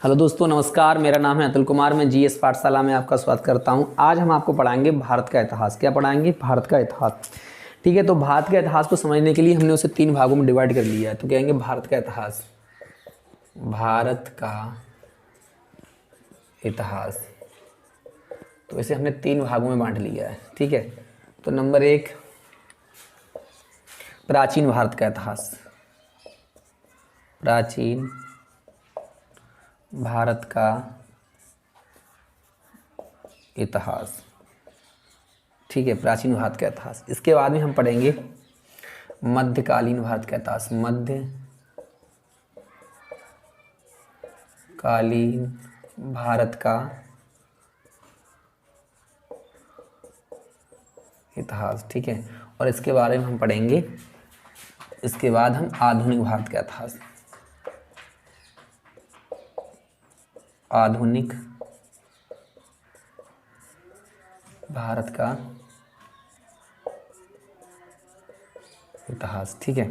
Hello दोस्तों, नमस्कार। मेरा नाम है अतुल कुमार। मैं जीएस पाठशाला में आपका स्वागत करता हूं। आज हम आपको पढ़ाएंगे भारत का इतिहास। क्या पढ़ाएंगे? भारत का इतिहास। ठीक है, तो भारत के इतिहास को समझने के लिए हमने उसे 3 भागों में डिवाइड कर लिया है। तो कहेंगे भारत का इतिहास। भारत का इतिहास, तो इसे हमने 3 भागों में बांट लिया है। ठीक है, तो नंबर 1, प्राचीन भारत का इतिहास। प्राचीन भारत का इतिहास। ठीक है, प्राचीन भारत का इतिहास। इसके बाद में हम पढ़ेंगे मध्यकालीन भारत का इतिहास। मध्यकालीन भारत का इतिहास। ठीक है, और इसके बारे में हम पढ़ेंगे। इसके बाद हम आधुनिक भारत का इतिहास। आधुनिक भारत का इतिहास। ठीक है,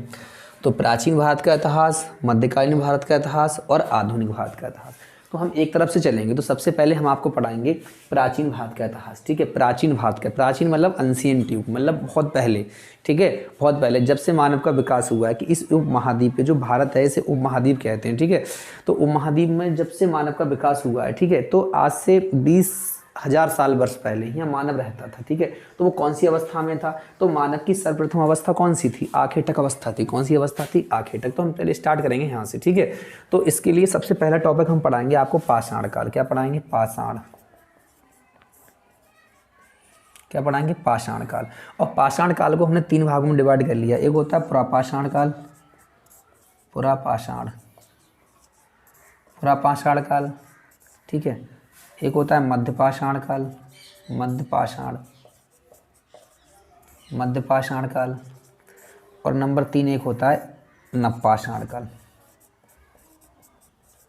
तो प्राचीन भारत का इतिहास, मध्यकालीन भारत का इतिहास और आधुनिक भारत का इतिहास। तो हम एक तरफ से चलेंगे। तो सबसे पहले हम आपको पढ़ाएंगे प्राचीन भारत का इतिहास। ठीक है, प्राचीन भारत का, प्राचीन मतलब एंशिएंट युग, मतलब बहुत पहले। ठीक है, बहुत पहले जब से मानव का विकास हुआ है कि इस उपमहाद्वीप पे, जो भारत है इसे उपमहाद्वीप कहते हैं। ठीक है, तो उपमहाद्वीप में जब से मानव का विकास हुआ है, ठीक है, तो आज से 20,000 साल वर्ष पहले यहाँ मानव रहता था। ठीक है, तो वो कौन सी अवस्था में था? तो मानव की सर्वप्रथम अवस्था कौन सी थी? आखेटक अवस्था थी। कौन सी अवस्था थी? आखेटक। तो हम पहले स्टार्ट करेंगे यहाँ से। ठीक है, तो इसके लिए सबसे पहला टॉपिक हम पढ़ाएंगे आपको पाषाण काल। क्या पढ़ाएंगे? पाषाण। क्या पढ़ाएंगे? पाषाण काल। और पाषाण काल को हमने 3 भागों में डिवाइड कर लिया। एक होता है पुरापाषाण काल, पुरापाषाण, पुरापाषाण काल। ठीक है, एक होता है मध्यपाषाण काल, मध्यपाषाण, मध्यपाषाण काल। और नंबर 3 एक होता है नवपाषाण काल।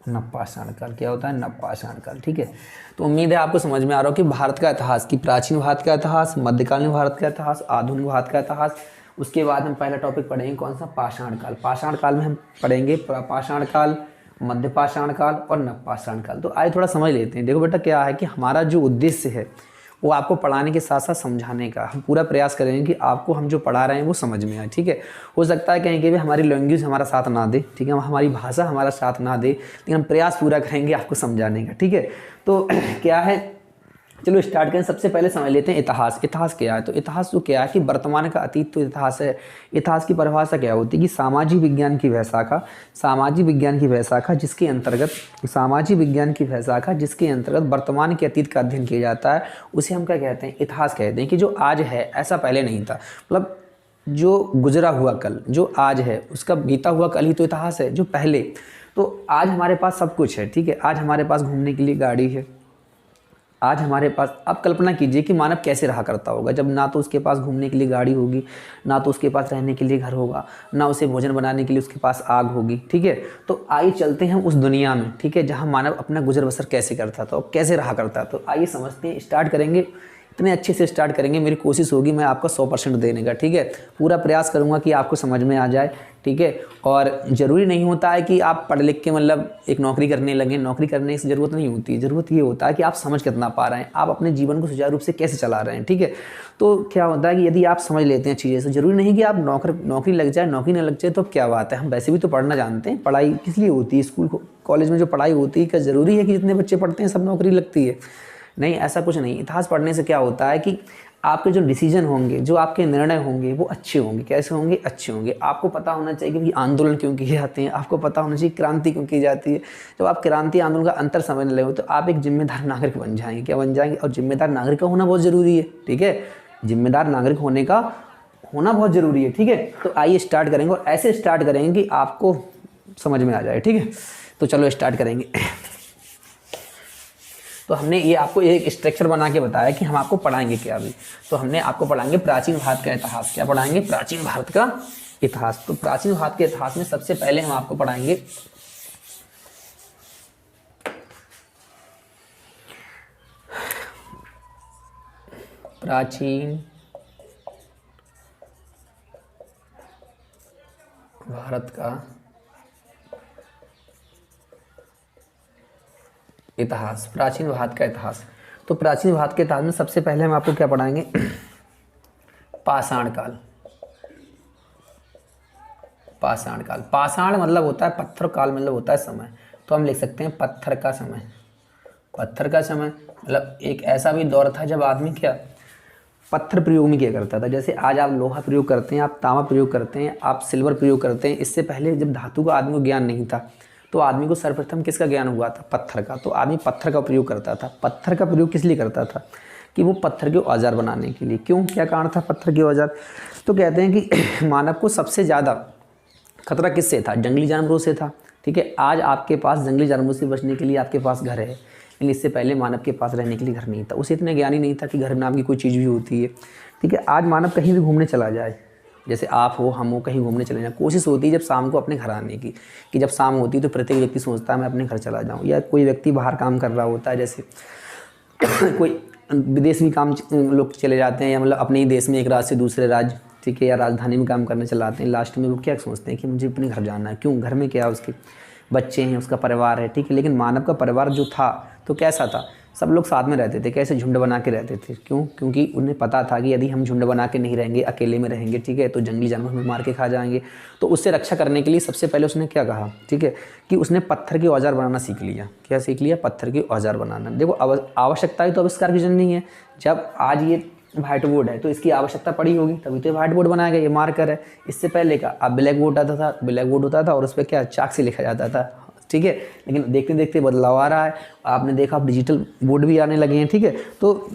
नवपाषाण काल क्या होता है? नवपाषाण काल। ठीक है, तो उम्मीद है आपको समझ में आ रहा हो कि भारत का इतिहास, की प्राचीन भारत का इतिहास, मध्यकालीन भारत का इतिहास, आधुनिक भारत का इतिहास। उसके बाद हम पहला टॉपिक पढ़ेंगे कौन सा? पाषाण काल। पाषाण काल में हम पढ़ेंगे पाषाण काल, मध्यपाषाण काल और नवपाषाण काल। तो आइए थोड़ा समझ लेते हैं। देखो बेटा, क्या है कि हमारा जो उद्देश्य है वो आपको पढ़ाने के साथ साथ समझाने का। हम पूरा प्रयास करेंगे कि आपको हम जो पढ़ा रहे हैं वो समझ में आए। ठीक है, हो सकता है कहीं कहीं हमारी लैंग्वेज हमारा साथ ना दे, ठीक है, हमारी भाषा हमारा साथ ना दे, लेकिन हम प्रयास पूरा करेंगे आपको समझाने का। ठीक है, तो क्या है, चलो स्टार्ट करें। सबसे पहले समझ लेते हैं इतिहास। इतिहास क्या है? तो इतिहास जो क्या है कि वर्तमान का अतीत तो इतिहास है। इतिहास की परिभाषा क्या होती है कि सामाजिक विज्ञान की वह शाखा, सामाजिक विज्ञान की वह शाखा जिसके अंतर्गत, सामाजिक विज्ञान की वह शाखा जिसके अंतर्गत वर्तमान के अतीत का अध्ययन किया जाता है, उसे हम क्या कहते हैं? इतिहास कहते हैं। कि जो आज है ऐसा पहले नहीं था, मतलब जो गुजरा हुआ कल, जो आज है उसका बीता हुआ कल ही तो इतिहास है, जो पहले। तो आज हमारे पास सब कुछ है। ठीक है, आज हमारे पास घूमने के लिए गाड़ी है, आज हमारे पास, आप कल्पना कीजिए कि मानव कैसे रहा करता होगा जब ना तो उसके पास घूमने के लिए गाड़ी होगी, ना तो उसके पास रहने के लिए घर होगा, ना उसे भोजन बनाने के लिए उसके पास आग होगी। ठीक है, तो आइए चलते हैं उस दुनिया में, ठीक है, जहाँ मानव अपना गुजर बसर कैसे करता था और कैसे रहा करता। तो आइए समझते हैं, स्टार्ट करेंगे। इतने अच्छे से स्टार्ट करेंगे, मेरी कोशिश होगी मैं आपका 100% देने का। ठीक है, पूरा प्रयास करूंगा कि आपको समझ में आ जाए। ठीक है, और ज़रूरी नहीं होता है कि आप पढ़ लिख के मतलब एक नौकरी करने लगें। नौकरी करने की ज़रूरत नहीं होती है। ज़रूरत ये होता है कि आप समझ कितना पा रहे हैं, आप अपने जीवन को सुचारू रूप से कैसे चला रहे हैं। ठीक है, तो क्या होता है कि यदि आप समझ लेते हैं चीज़ें, तो ज़रूरी नहीं कि आप नौकरी लग जाए, नौकरी ना लग जाए तो क्या बात है, हम वैसे भी तो पढ़ना जानते हैं। पढ़ाई किस लिए होती है? स्कूल कॉलेज में जो पढ़ाई होती है, क्या ज़रूरी है कि जितने बच्चे पढ़ते हैं सब नौकरी लगती है? नहीं, ऐसा कुछ नहीं। इतिहास पढ़ने से क्या होता है कि आपके जो डिसीजन होंगे, जो आपके निर्णय होंगे वो अच्छे होंगे। कैसे होंगे? अच्छे होंगे। आपको पता होना चाहिए कि भाई आंदोलन क्यों किए जाते हैं, आपको पता होना चाहिए क्रांति क्यों की जाती है। जब आप क्रांति आंदोलन का अंतर समझने लगे तो आप एक जिम्मेदार नागरिक बन जाएंगे। क्या बन जाएंगे? और जिम्मेदार नागरिक का होना बहुत ज़रूरी है। ठीक है, जिम्मेदार नागरिक होना बहुत ज़रूरी है। ठीक है, तो आइए स्टार्ट करेंगे, और ऐसे स्टार्ट करेंगे कि आपको समझ में आ जाए। ठीक है, तो चलो स्टार्ट करेंगे। तो हमने ये आपको एक स्ट्रक्चर बना के बताया कि हम आपको पढ़ाएंगे क्या अभी। तो हमने आपको पढ़ाएंगे प्राचीन भारत का इतिहास। क्या पढ़ाएंगे? प्राचीन भारत का इतिहास। तो प्राचीन भारत के इतिहास में सबसे पहले हम आपको पढ़ाएंगे प्राचीन भारत का इतिहास, प्राचीन भारत का इतिहास। तो प्राचीन भारत के इतिहास में सबसे पहले हम आपको क्या पढ़ाएंगे, पाषाण काल। पाषाण काल, पाषाण मतलब होता है पत्थर, काल मतलब होता है समय, तो हम लिख सकते हैं पत्थर का समय। पत्थर का समय मतलब एक ऐसा भी दौर था जब आदमी क्या पत्थर प्रयोग में किया करता था। जैसे आज आप लोहा प्रयोग करते हैं, आप तांबा प्रयोग करते हैं, आप सिल्वर प्रयोग करते हैं। इससे पहले जब धातु का आदमी को ज्ञान नहीं था तो आदमी को सर्वप्रथम किसका ज्ञान हुआ था, पत्थर का। तो आदमी पत्थर का प्रयोग करता था। पत्थर का प्रयोग किस लिए करता था, कि वो पत्थर के औजार बनाने के लिए। क्यों, क्या कारण था पत्थर के औजार, तो कहते हैं कि मानव को सबसे ज़्यादा खतरा किससे था, जंगली जानवरों से था। ठीक है, आज आपके पास जंगली जानवरों से बचने के लिए आपके पास घर है, लेकिन इससे पहले मानव के पास रहने के लिए घर नहीं था। उसे इतने ज्ञानी नहीं था कि घर नाम की कोई चीज़ भी होती है। ठीक है, आज मानव कहीं भी घूमने चला जाए, जैसे आप हो, हम हो, कहीं घूमने चले जाएं, कोशिश होती है जब शाम को अपने घर आने की, कि जब शाम होती है तो प्रत्येक व्यक्ति सोचता है मैं अपने घर चला जाऊँ। या कोई व्यक्ति बाहर काम कर रहा होता है, जैसे कोई विदेश में काम लोग चले जाते हैं, या मतलब अपने ही देश में एक राज्य से दूसरे राज्य, ठीक है, या राजधानी में काम करने चले आते हैं। लास्ट में वो क्या सोचते हैं कि मुझे अपने घर जाना है। क्यों, घर में क्या, उसके बच्चे हैं, उसका परिवार है। ठीक है, लेकिन मानव का परिवार जो था तो कैसा था, सब लोग साथ में रहते थे। कैसे, झुंड बना के रहते थे। क्यों, क्योंकि उन्हें पता था कि यदि हम झुंड बना के नहीं रहेंगे, अकेले में रहेंगे, ठीक है, तो जंगली जानवर हमें मार के खा जाएंगे। तो उससे रक्षा करने के लिए सबसे पहले उसने क्या कहा, ठीक है, कि उसने पत्थर के औजार बनाना सीख लिया। क्या सीख लिया, पत्थर के औजार बनाना। देखो आवश्यकता ही तो आविष्कार की जननी है। जब आज ये व्हाइट बोर्ड है तो इसकी आवश्यकता पड़ी होगी, तभी तो व्हाइट बोर्ड बनाया गया, ये मार्कर है। इससे पहले का अब ब्लैक बोर्ड आता था, ब्लैक बोर्ड होता था और उस पर क्या चाक से लिखा जाता था। ठीक है, लेकिन देखते देखते बदलाव आ रहा है। आपने देखा डिजिटल बोर्ड भी आने लगे हैं। ठीक है, तो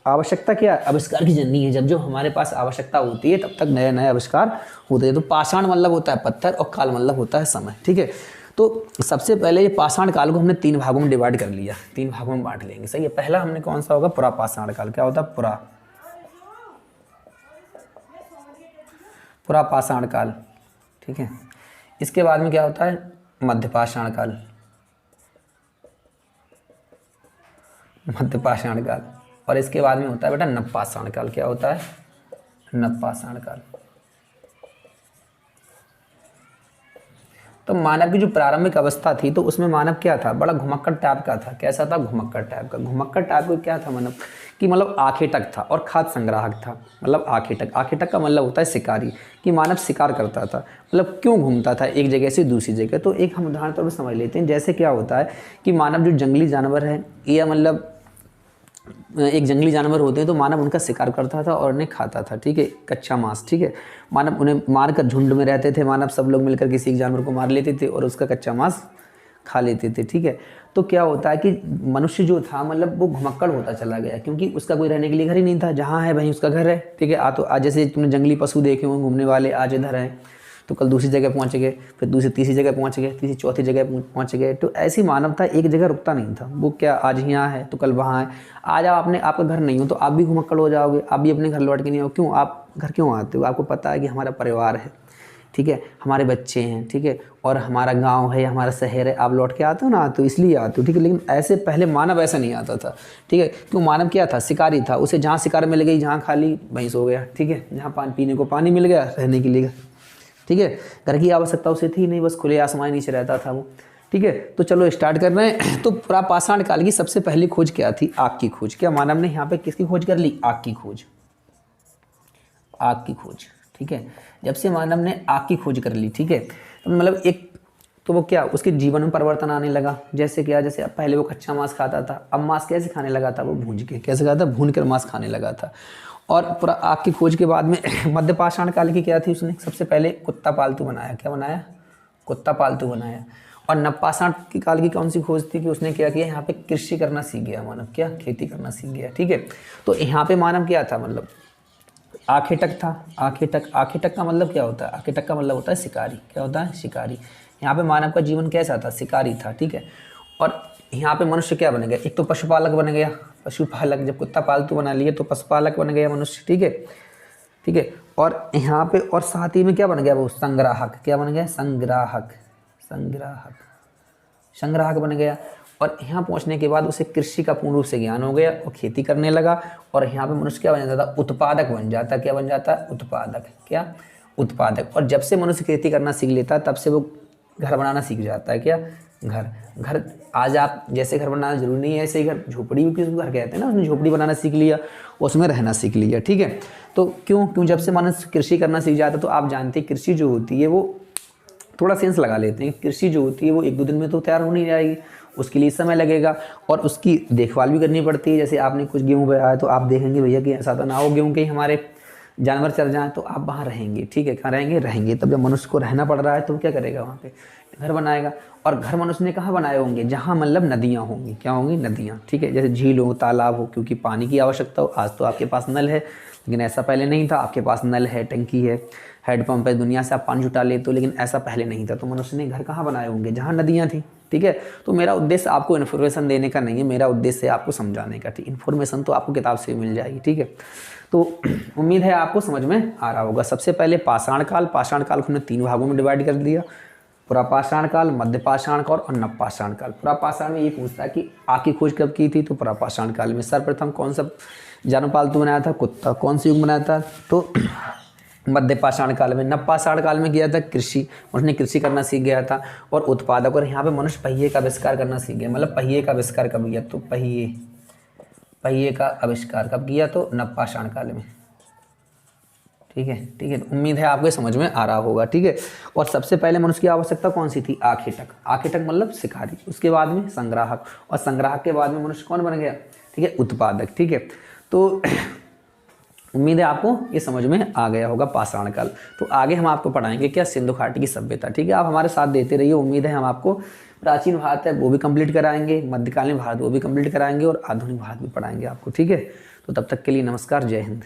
आवश्यकता क्या, आविष्कार की जननी है। जब जो हमारे पास आवश्यकता होती है तब तक नए नए आविष्कार होते हैं। तो पाषाण मतलब होता है पत्थर और काल मतलब होता है समय। ठीक है, तो सबसे पहले ये पाषाण काल को हमने 3 भागों में डिवाइड कर लिया, 3 भागों में बांट लेंगे। सही है, पहला हमने कौन सा होगा, पुरा पाषाण काल। क्या होता है, पुरा पाषाण काल। ठीक है, इसके बाद में क्या होता है, मध्य पाषाण काल। मध्य पाषाण काल, और इसके बाद में होता है बेटा नव पाषाण काल। क्या होता है, नव पाषाण काल। तो मानव की जो प्रारंभिक अवस्था थी तो उसमें मानव क्या था, बड़ा घुमक्कड़ टाइप का था। कैसा था, घुमक्कड़ टाइप का। घुमक्कड़ टाइप का क्या था मानव, कि मतलब आखेटक था और खाद्य संग्राहक था। मतलब आखेटक, आखेटक का मतलब होता है शिकारी, कि मानव शिकार करता था। मतलब क्यों घूमता था एक जगह से दूसरी जगह, तो एक हम उदाहरण तौर पर समझ लेते हैं। जैसे क्या होता है कि मानव जो जंगली जानवर है, या मतलब एक जंगली जानवर होते हैं तो मानव उनका शिकार करता था और उन्हें खाता था। ठीक है, कच्चा मांस। ठीक है, मानव उन्हें मारकर झुंड में रहते थे, मानव सब लोग मिलकर किसी एक जानवर को मार लेते थे और उसका कच्चा मांस खा लेते थे। ठीक है, तो क्या होता है कि मनुष्य जो था मतलब वो घुमक्कड़ होता चला गया, क्योंकि उसका कोई रहने के लिए घर ही नहीं था। जहाँ है वहीं उसका घर है। ठीक है, तो आज जैसे तुमने जंगली पशु देखे होंगे घूमने वाले, आज इधर हैं तो कल दूसरी जगह पहुंच गए, फिर दूसरी तीसरी जगह पहुंच गए, तीसरी चौथी जगह पहुंच गए। तो ऐसी मानवता एक जगह रुकता नहीं था। वो क्या आज यहाँ है तो कल वहाँ है। आज आपका घर नहीं हो तो आप भी घुमक्कड़ हो जाओगे, आप भी अपने घर लौट के नहीं आओ। क्यों, आप घर क्यों आते हो, आपको पता है कि हमारा परिवार है, ठीक है, हमारे बच्चे हैं, ठीक है, और हमारा गांव है, हमारा शहर है। आप लौट के आते हो ना, तो इसलिए आते हो। ठीक है, लेकिन ऐसे पहले मानव ऐसा नहीं आता था। ठीक है, क्यों, मानव क्या था, शिकारी था। उसे जहाँ शिकार मिल गई, जहाँ खाली वहीं सो गया। ठीक है, जहाँ पानी पीने को पानी मिल गया, रहने के लिए। ठीक है, घर की आवश्यकता उसे थी नहीं, बस खुले आसमान नीचे रहता था वो। ठीक है, तो चलो स्टार्ट कर रहे हैं। तो पुरा पाषाण काल की सबसे पहली खोज क्या थी, आग की खोज। क्या मानव ने यहाँ पे किसकी खोज कर ली, आग की खोज। आग की खोज। ठीक है, जब से मानव ने आग की खोज कर ली, ठीक है, तो मतलब एक तो वो क्या, उसके जीवन में परिवर्तन आने लगा। जैसे क्या, जैसे पहले वो कच्चा मांस खाता था, अब मांस कैसे खाने लगा था, वो भून के। कैसे खाता था, भून कर मांस खाने लगा था। और पूरा आग की खोज के बाद में मध्य पाषाण काल की क्या थी, उसने सबसे पहले कुत्ता पालतू बनाया। क्या बनाया, कुत्ता पालतू बनाया। और नव पाषाण की काल की कौन सी खोज थी, कि उसने क्या किया, यहाँ पे कृषि करना सीख गया मानव। क्या, खेती करना सीख गया। ठीक है, तो यहाँ पे मानव क्या था, मतलब आखेटक था। आखेटक, आखेटक का मतलब क्या होता है, आखेटक का मतलब होता है शिकारी। क्या होता है, शिकारी। यहाँ पे मानव का जीवन कैसा था, शिकारी था। ठीक है, और यहाँ पे मनुष्य क्या बन गया, एक तो पशुपालक बन गया। पशुपालक, जब कुत्ता पालतू बना लिए तो पशुपालक बन गया मनुष्य। ठीक है, ठीक है, और यहाँ पे और साथ ही में क्या बन गया, वो संग्राहक। क्या बन गया, संग्राहक। संग्राहक, संग्राहक बन गया। और यहाँ पहुँचने के बाद उसे कृषि का पूर्ण रूप से ज्ञान हो गया और खेती करने लगा। और यहाँ पे मनुष्य क्या बन जाता, उत्पादक बन जाता। क्या बन जाता, उत्पादक। क्या, उत्पादक। और जब से मनुष्य खेती करना सीख लेता तब से वो घर बनाना सीख जाता है। क्या, घर। घर आज आप जैसे घर बनाना जरूरी नहीं है ऐसे ही घर, झोपड़ी भी किसी घर कहते हैं ना, उसने झोपड़ी बनाना सीख लिया, उसमें रहना सीख लिया, ठीक है। तो क्यों जब से मनुष्य कृषि करना सीख जाता है तो आप जानते हैं कृषि जो होती है वो थोड़ा सेंस लगा लेते हैं, कृषि जो होती है वो 1-2 दिन में तो तैयार हो नहीं जाएगी, उसके लिए समय लगेगा और उसकी देखभाल भी करनी पड़ती है। जैसे आपने कुछ गेहूँ बोया है तो आप देखेंगे भैया कि ऐसा तो ना हो गेहूँ के ही हमारे जानवर चर जाएँ, तो आप वहाँ रहेंगे, ठीक है। कहाँ रहेंगे। तब जब मनुष्य को रहना पड़ रहा है तो क्या करेगा, वहाँ पे घर बनाएगा। और घर मनुष्य ने कहाँ बनाए होंगे, जहाँ मतलब नदियाँ होंगी, क्या होंगी, नदियाँ, ठीक है। जैसे झील हो, तालाब हो, क्योंकि पानी की आवश्यकता हो। आज तो आपके पास नल है, लेकिन ऐसा पहले नहीं था। आपके पास नल है, टंकी है, हैंडपम्प है, दुनिया से आप पानी जुटा लेते हो, लेकिन ऐसा पहले नहीं था। तो मनुष्य ने घर कहाँ बनाए होंगे, जहाँ नदियाँ थी, ठीक है। तो मेरा उद्देश्य आपको इन्फॉर्मेशन देने का नहीं है, मेरा उद्देश्य है आपको समझाने का, ठीक। इन्फॉर्मेशन तो आपको किताब से मिल जाएगी, ठीक है। तो उम्मीद है आपको समझ में आ रहा होगा। सबसे पहले पाषाण काल को हमने 3 भागों में डिवाइड कर दिया, पुरापाषाण काल, मध्यपाषाण काल और नवपाषाण काल। पुरापाषाण में ये पूछता है कि आग की खोज कब की थी, तो पुरापाषाण काल में। सर्वप्रथम कौन सा जानवर पालतू बनाया था, कुत्ता। कौन सा युग बनाया था, तो मध्यपाषाण काल में। नवपाषाण काल में किया था कृषि, उसने कृषि करना सीख गया था और उत्पादक। और यहाँ पे मनुष्य पहिए का आविष्कार करना सीख गया। मतलब पहिए का आविष्कार कब किया, तो पहिए का आविष्कार कब किया, तो नवपाषाण काल में, ठीक है, ठीक है। उम्मीद है आपको समझ में आ रहा होगा, ठीक है। और सबसे पहले मनुष्य की आवश्यकता कौन सी थी, आखेटक। आखेटक मतलब शिकारी। उसके बाद में संग्राहक, और संग्राहक के बाद में मनुष्य कौन बन गया, ठीक है, उत्पादक, ठीक है। तो उम्मीद है आपको ये समझ में आ गया होगा पाषाण काल। तो आगे हम आपको पढ़ाएंगे क्या, सिंधु घाटी की सभ्यता, ठीक है। आप हमारे साथ देते रहिए। उम्मीद है हम आपको प्राचीन भारत है वो भी कंप्लीट कराएंगे, मध्यकालीन भारत वो भी कंप्लीट कराएंगे और आधुनिक भारत भी पढ़ाएंगे आपको, ठीक है। तो तब तक के लिए नमस्कार, जय हिंद।